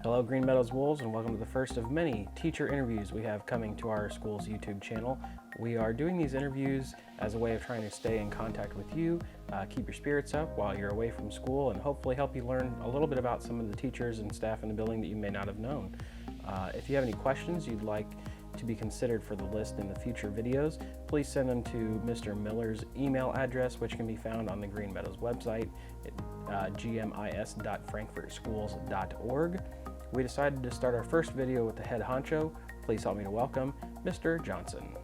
Hello, Green Meadows Wolves, and welcome to the first of many teacher interviews we have coming to our school's YouTube channel. We are doing these interviews as a way of trying to stay in contact with you, keep your spirits up while you're away from school, and hopefully help you learn a little bit about some of the teachers and staff in the building that you may not have known. If you have any questions you'd like to be considered for the list in the future videos, please send them to Mr. Miller's email address, which can be found on the Green Meadows website at gmis.frankfurtschools.org. We decided to start our first video with the head honcho. Please help me to welcome Mr. Johnson.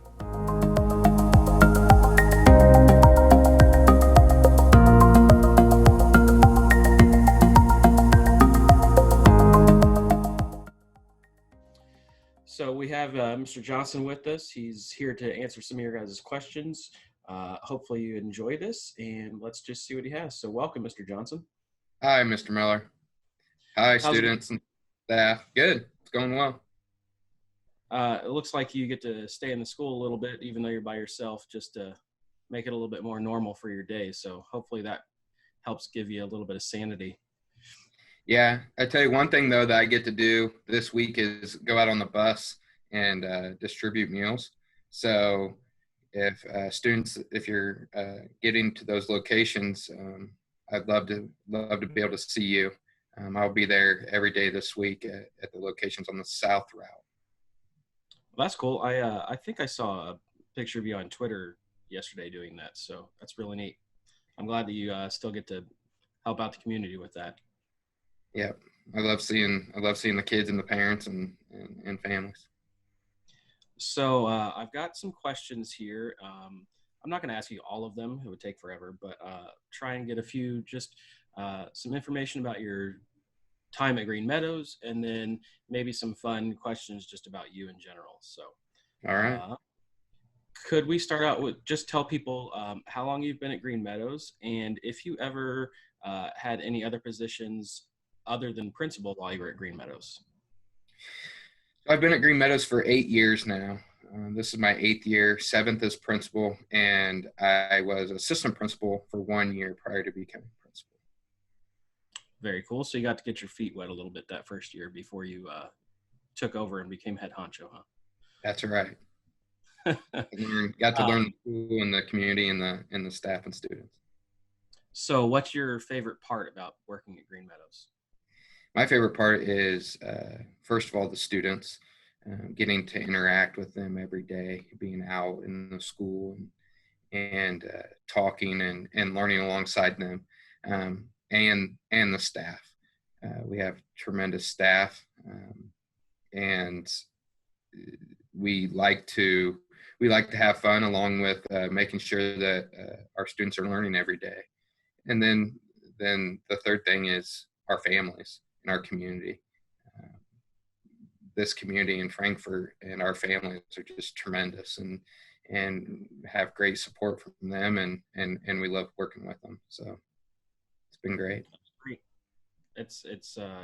So we have Mr. Johnson with us. He's here to answer some of your guys' questions. Hopefully you enjoy this, and let's just see what he has. So welcome, Mr. Johnson. Hi, Mr. Miller. Hi, students and staff. Good. It's going well. It looks like you get to stay in the school a little bit, even though you're by yourself, just to make it a little bit more normal for your day. So hopefully that helps give you a little bit of sanity. Yeah, I tell you one thing, though, that I get to do this week is go out on the bus and distribute meals. So if students, if you're getting to those locations, I'd love to be able to see you. I'll be there every day this week at the locations on the south route. Well, that's cool. I think I saw a picture of you on Twitter yesterday doing that, so that's really neat. I'm glad that you still get to help out the community with that. Yeah, I love seeing the kids and the parents and families. So I've got some questions here. I'm not going to ask you all of them; it would take forever. But try and get a few, just some information about your time at Green Meadows, and then maybe some fun questions just about you in general. So, all right. Could we start out with just tell people how long you've been at Green Meadows, and if you ever had any other positions other than principal while you were at Green Meadows? I've been at Green Meadows for 8 years now. This is my 8th year, 7th as principal, and I was assistant principal for 1 year prior to becoming principal. Very cool. So you got to get your feet wet a little bit that first year before you took over and became head honcho, huh? That's right. Got to learn the school and the community and the staff and students. So what's your favorite part about working at Green Meadows? My favorite part is, first of all, the students, getting to interact with them every day, being out in the school and talking and learning alongside them, and the staff. We have tremendous staff, and we like to have fun along with making sure that our students are learning every day. And then the third thing is our families and our community. This community in Frankfurt and our families are just tremendous and have great support from them, and we love working with them. So it's been great. Great. It's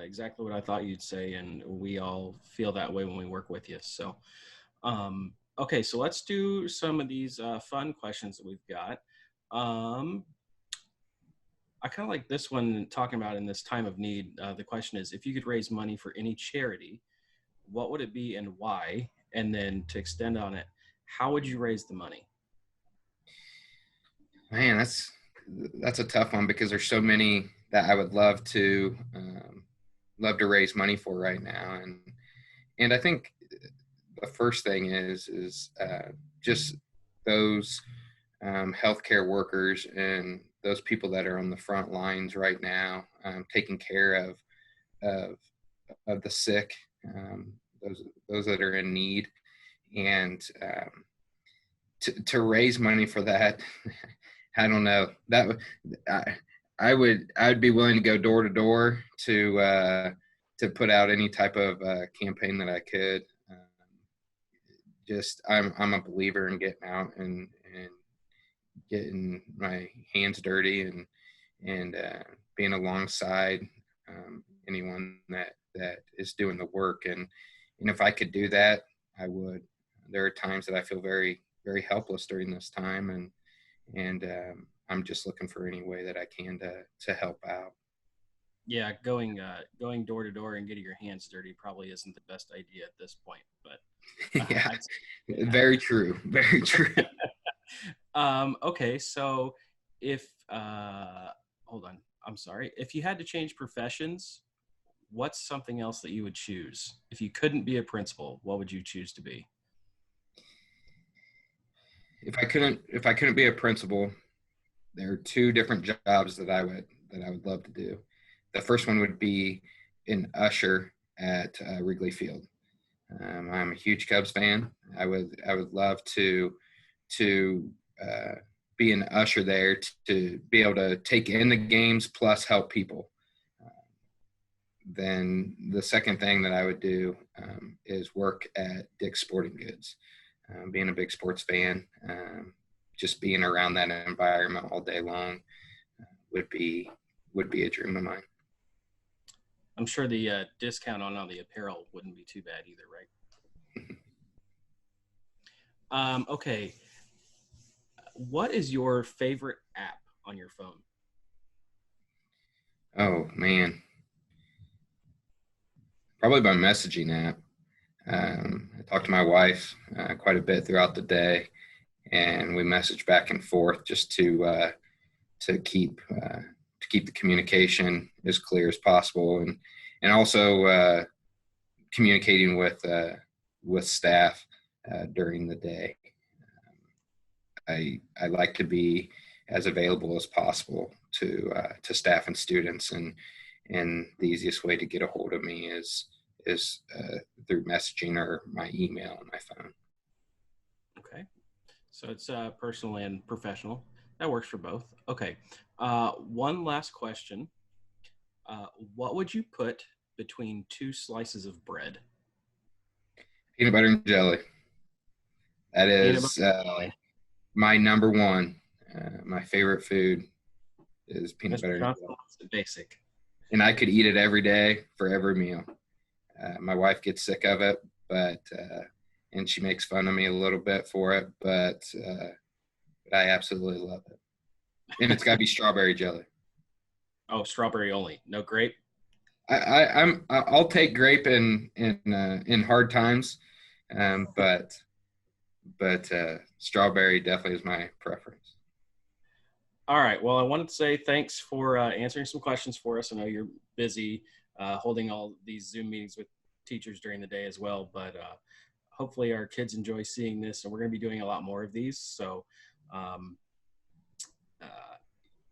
exactly what I thought you'd say, and we all feel that way when we work with you. So, okay, so let's do some of these fun questions that we've got. I kind of like this one, talking about in this time of need. The question is, if you could raise money for any charity, what would it be and why? And then to extend on it, how would you raise the money? Man, that's a tough one because there's so many that I would love to raise money for right now, and I think the first thing is just those healthcare workers and those people that are on the front lines right now, taking care of the sick, those that are in need, and to raise money for that. I don't know, that I'd be willing to go door to door to put out any type of campaign that I could. I'm a believer in getting out and getting my hands dirty and being alongside anyone that is doing the work. And if I could do that, I would. There are times that I feel very, very helpless during this time, and I'm just looking for any way that I can to help out. Yeah, going door to door and getting your hands dirty probably isn't the best idea at this point, but Yeah, I it very happens. true. Very true. Okay, so if hold on, I'm sorry. If you had to change professions, what's something else that you would choose? If you couldn't be a principal, what would you choose to be? If I couldn't be a principal, there are two different jobs that I would love to do. The first one would be an usher at Wrigley Field. I'm a huge Cubs fan. I would love to uh, be an usher there to be able to take in the games plus help people. Then the second thing that I would do is work at Dick's Sporting Goods. Being a big sports fan, just being around that environment all day long would be a dream of mine. I'm sure the discount on all the apparel wouldn't be too bad either, right? Okay, what is your favorite app on your phone? Oh man, probably my messaging app. I talk to my wife quite a bit throughout the day, and we message back and forth just to keep the communication as clear as possible, and also communicating with staff during the day. I like to be as available as possible to staff and students, and the easiest way to get a hold of me is through messaging or my email on my phone. Okay, so it's personal and professional. That works for both. Okay, one last question. Uh, what would you put between two slices of bread? Peanut butter and jelly. That Peanut butter is and jelly. my number one. My favorite food is peanut Mr. butter and Johnson jelly, wants the basic. and I could eat it every day for every meal. My wife gets sick of it, but and she makes fun of me a little bit for it, but I absolutely love it. And it's got to be strawberry jelly. Oh, strawberry only, no grape. I'll take grape in hard times, but strawberry definitely is my preference. All right. Well, I wanted to say thanks for answering some questions for us. I know you're busy holding all these Zoom meetings with teachers during the day as well, but hopefully our kids enjoy seeing this, and we're going to be doing a lot more of these. So um, uh,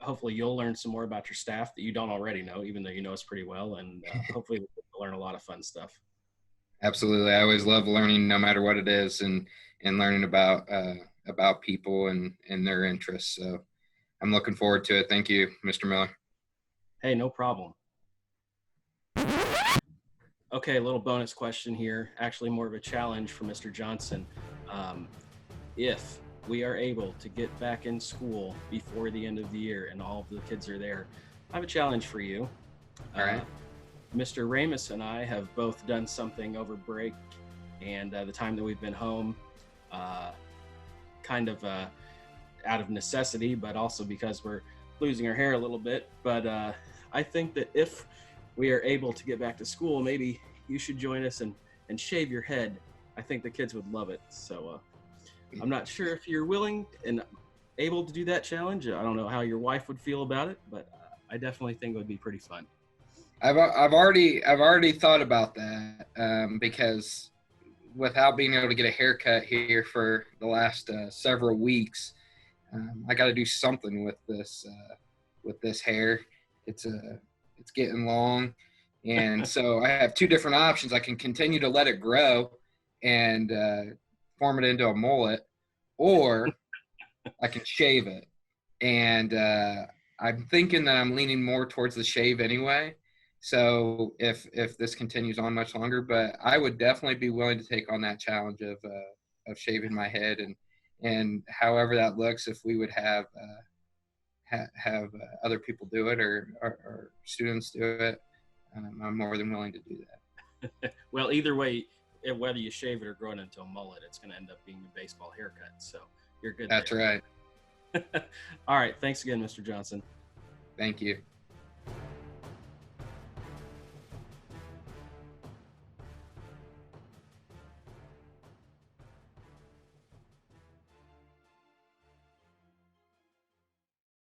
hopefully you'll learn some more about your staff that you don't already know, even though you know us pretty well, and hopefully we'll learn a lot of fun stuff. Absolutely, I always love learning, no matter what it is, and learning about people and their interests. So I'm looking forward to it. Thank you, Mr. Miller. Hey, no problem. Okay, a little bonus question here. Actually, more of a challenge for Mr. Johnson. Um, if we are able to get back in school before the end of the year and all of the kids are there, I have a challenge for you. All right. Mr. Ramus and I have both done something over break and the time that we've been home, uh, kind of out of necessity, but also because we're losing our hair a little bit. But I think that if we are able to get back to school, maybe you should join us and shave your head. I think the kids would love it. So I'm not sure if you're willing and able to do that challenge. I don't know how your wife would feel about it, but I definitely think it would be pretty fun. I've already thought about that because without being able to get a haircut here for the last several weeks, I got to do something with this hair. It's getting long, and so I have two different options. I can continue to let it grow and form it into a mullet, or I can shave it. And I'm thinking that I'm leaning more towards the shave anyway. So if this continues on much longer, but I would definitely be willing to take on that challenge of shaving my head and however that looks. If we would have have other people do it or students do it, I'm more than willing to do that. Well, either way, whether you shave it or grow it into a mullet, it's going to end up being a baseball haircut. So you're good That's there. right. All right. Thanks again, Mr. Johnson. Thank you.